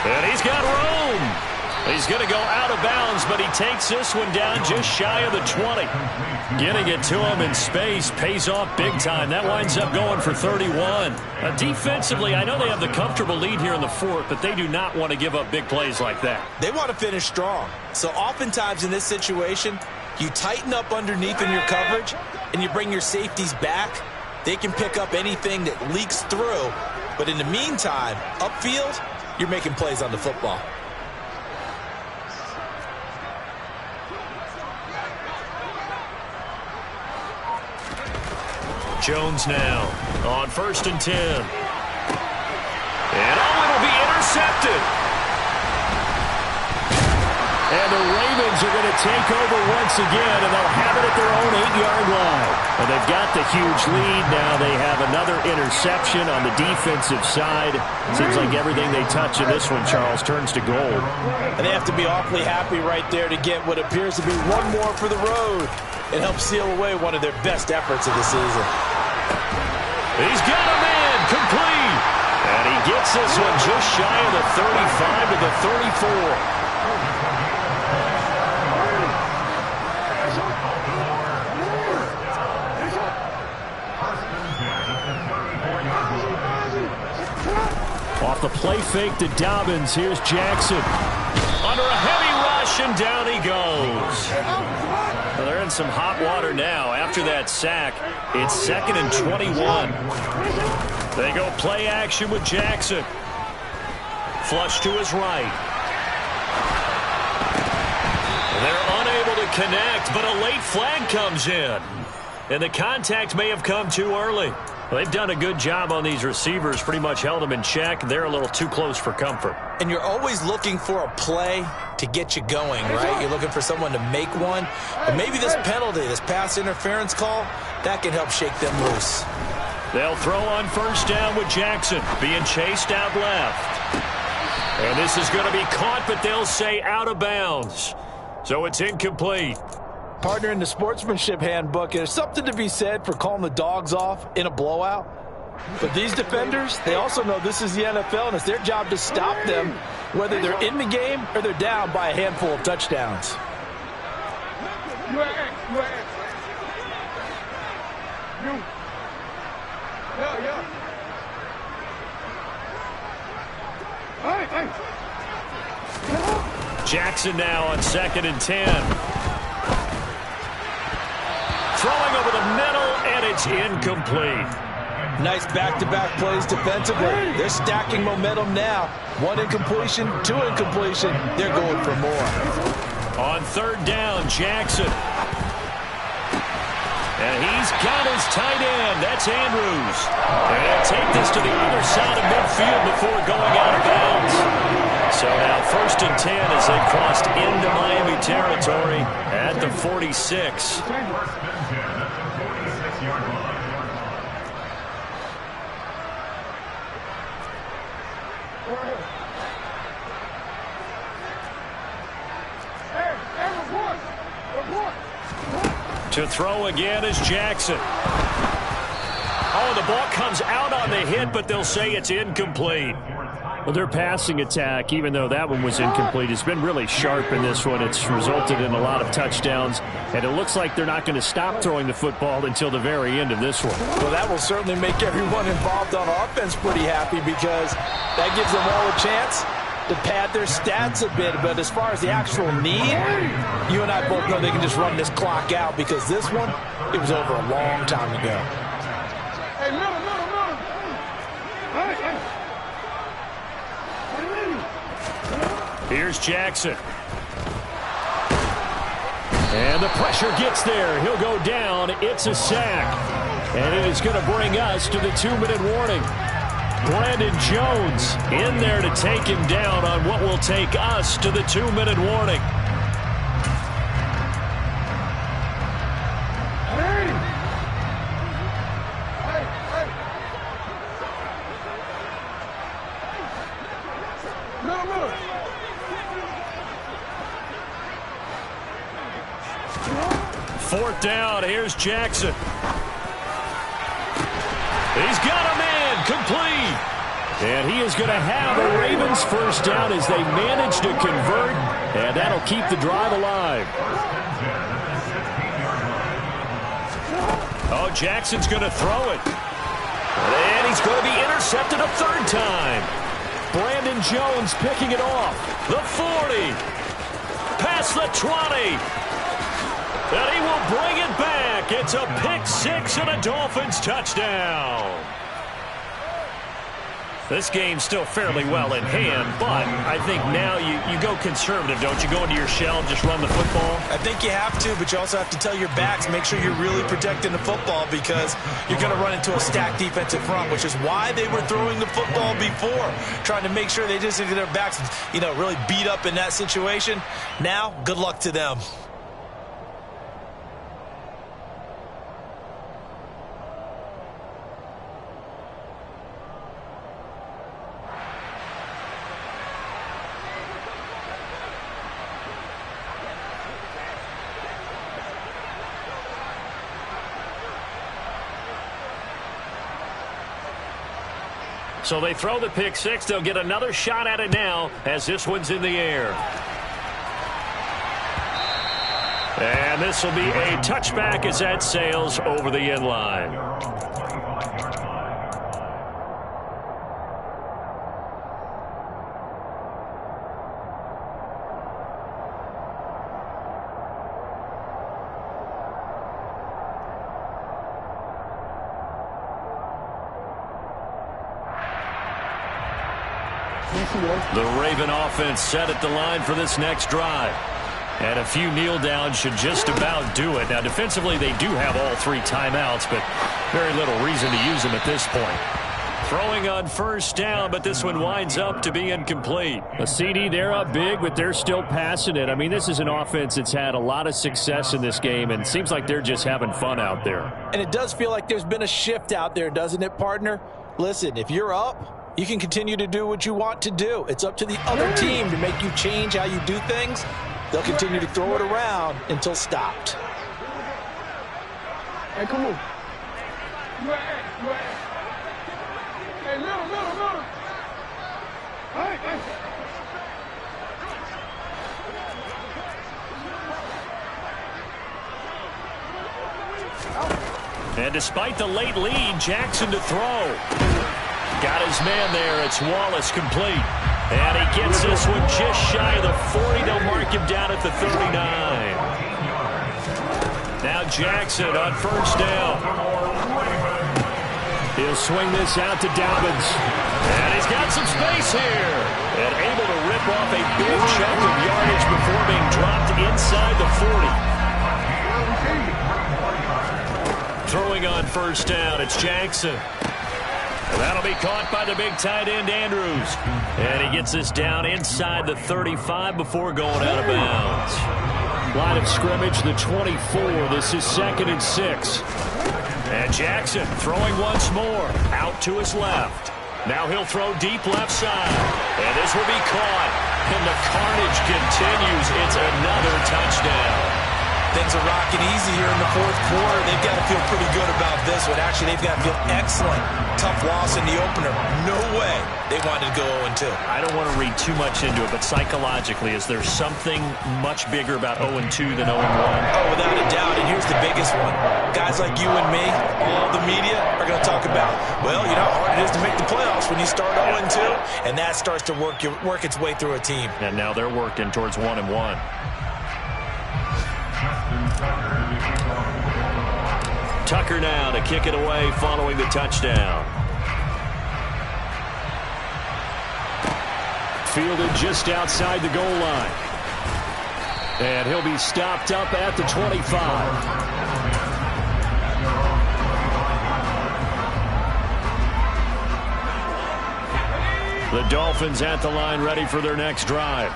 And he's got room. He's going to go out of bounds, but he takes this one down just shy of the 20. Getting it to him in space pays off big time. That winds up going for 31. Defensively, I know they have the comfortable lead here in the fourth, but they do not want to give up big plays like that. They want to finish strong. So oftentimes in this situation, you tighten up underneath in your coverage, and you bring your safeties back. They can pick up anything that leaks through. But in the meantime, upfield, you're making plays on the football. Jones now on 1st and 10. And it'll be intercepted. And the Ravens are going to take over once again, and they'll have it at their own 8-yard line. And they've got the huge lead. Now they have another interception on the defensive side. Seems like everything they touch in this one, Charles, turns to gold. And they have to be awfully happy right there to get what appears to be one more for the road and help seal away one of their best efforts of the season. He's got a man complete. And he gets this one just shy of the 35 to the 34. Off the play fake to Dobbins. Here's Jackson. Under a heavy rush, and down he goes. Well, they're in some hot water now. After that sack, it's 2nd and 21. They go play action with Jackson. Flush to his right. They're unable to connect, but a late flag comes in. And the contact may have come too early. Well, they've done a good job on these receivers, pretty much held them in check. They're a little too close for comfort. And you're always looking for a play to get you going, right? You're looking for someone to make one. But maybe this penalty, this pass interference call, that can help shake them loose. They'll throw on 1st down with Jackson being chased out left. And this is going to be caught, but they'll say out of bounds. So it's incomplete. Partner, in the sportsmanship handbook, there's something to be said for calling the dogs off in a blowout. But these defenders, they also know this is the NFL, and it's their job to stop them, whether they're in the game or they're down by a handful of touchdowns. You at X. You at X. You. Yeah. Hey. Jackson now on 2nd and 10. Throwing over the middle, and it's incomplete. Nice back-to-back plays defensively. They're stacking momentum now. 1 incompletion, 2 incompletion. They're going for more. On 3rd down, Jackson. And he's got his tight end. That's Andrews. And they'll take this to the other side of midfield before going out of bounds. So now 1st and 10 as they crossed into Miami territory at the 46. To throw again is Jackson. Oh, the ball comes out on the hit, but they'll say it's incomplete. Well, their passing attack, even though that one was incomplete, has been really sharp in this one. It's resulted in a lot of touchdowns, and it looks like they're not going to stop throwing the football until the very end of this one. Well, that will certainly make everyone involved on offense pretty happy because that gives them all a chance to pad their stats a bit. But as far as the actual need, you and I both know they can just run this clock out because this one, it was over a long time ago. Hey, middle. Here's Jackson. And the pressure gets there. He'll go down. It's a sack. And it is going to bring us to the 2-minute warning. Brandon Jones in there to take him down on what will take us to the 2-minute warning. Fourth down, here's Jackson. He's got a man, complete. And he is going to have a Ravens first down as they manage to convert, and that'll keep the drive alive. Oh, Jackson's going to throw it. And he's going to be intercepted a 3rd time. Brandon Jones picking it off. The 40. Past the 20. And he will bring it back. It's a pick-6 and a Dolphins touchdown. This game's still fairly well in hand, but I think now you go conservative, don't you? Go into your shell and just run the football? I think you have to, but you also have to tell your backs, make sure you're really protecting the football because you're going to run into a stacked defensive front, which is why they were throwing the football before, trying to make sure they just get their backs, really beat up in that situation. Now, good luck to them. So they throw the pick-6. They'll get another shot at it now as this one's in the air. And this will be a touchback as that sails over the end line. The Raven offense set at the line for this next drive. And a few kneel downs should just about do it. Now, defensively, they do have all 3 timeouts, but very little reason to use them at this point. Throwing on 1st down, but this one winds up to be incomplete. A CD, they're up big, but they're still passing it. I mean, this is an offense that's had a lot of success in this game, and it seems like they're just having fun out there. And it does feel like there's been a shift out there, doesn't it, partner? Listen, if you're up, you can continue to do what you want to do. It's up to the other team to make you change how you do things. They'll continue to throw it around until stopped. Hey, come on. Hey, middle. Hey. And despite the late lead, Jackson to throw. Got his man there. It's Wallace complete. And he gets this one just shy of the 40. They'll mark him down at the 39. Now Jackson on first down. He'll swing this out to Dobbins. And he's got some space here. And able to rip off a big chunk of yardage before being dropped inside the 40. Throwing on first down, it's Jackson. And that'll be caught by the big tight end, Andrews. And he gets this down inside the 35 before going out of bounds. Line of scrimmage, the 24. This is 2nd and 6. And Jackson throwing once more. Out to his left. Now he'll throw deep left side. And this will be caught. And the carnage continues. It's another touchdown. Things are rocking easy here in the fourth quarter. They've got to feel pretty good about this one. Actually, they've got to feel excellent. Tough loss in the opener. No way they wanted to go 0-2. I don't want to read too much into it, but psychologically, is there something much bigger about 0-2 than 0-1? Oh, without a doubt. And here's the biggest one. Guys like you and me, all the media, are going to talk about, well, you know how hard it is to make the playoffs when you start 0-2, and that starts to work its way through a team. And now they're working towards 1-1. Tucker now to kick it away following the touchdown. Fielded just outside the goal line. And he'll be stopped up at the 25. The Dolphins at the line ready for their next drive.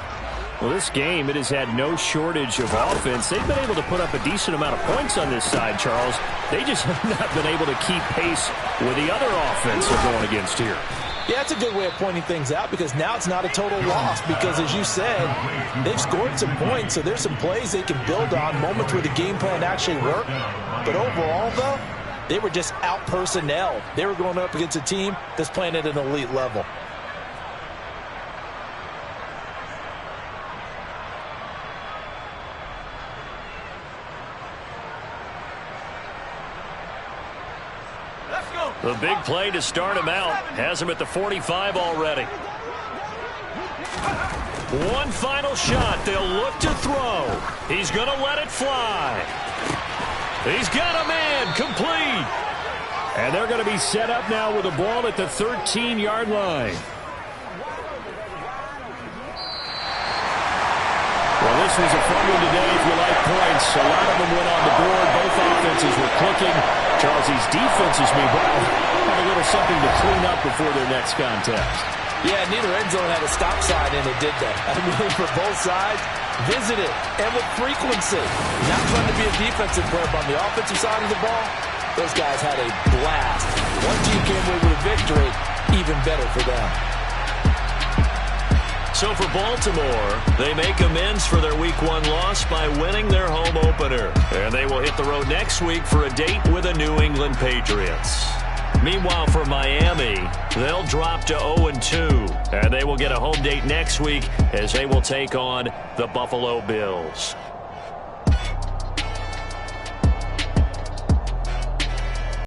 Well, this game, it has had no shortage of offense. They've been able to put up a decent amount of points on this side, Charles. They just have not been able to keep pace with the other offense they're going against here. Yeah, it's a good way of pointing things out because now it's not a total loss because, as you said, they've scored some points, so there's some plays they can build on, moments where the game plan actually worked. But overall, though, they were just out-personnelled. They were going up against a team that's playing at an elite level. The big play to start him out has him at the 45 already. One final shot. They'll look to throw. He's going to let it fly. He's got a man complete. And they're going to be set up now with the ball at the 13-yard line. Well, this was a fun one today if you like points. A lot of them went on the board. Both offenses were clicking. Charles, these defenses, meanwhile, have a little something to clean up before their next contest. Yeah, neither end zone had a stop sign in it, did they? I mean, for both sides, visit it, and with frequency. Not fun to be a defensive player, but on the offensive side of the ball, those guys had a blast. One team came away with a victory, even better for them. So for Baltimore, they make amends for their Week 1 loss by winning their home opener. And they will hit the road next week for a date with the New England Patriots. Meanwhile, for Miami, they'll drop to 0-2. And they will get a home date next week as they will take on the Buffalo Bills.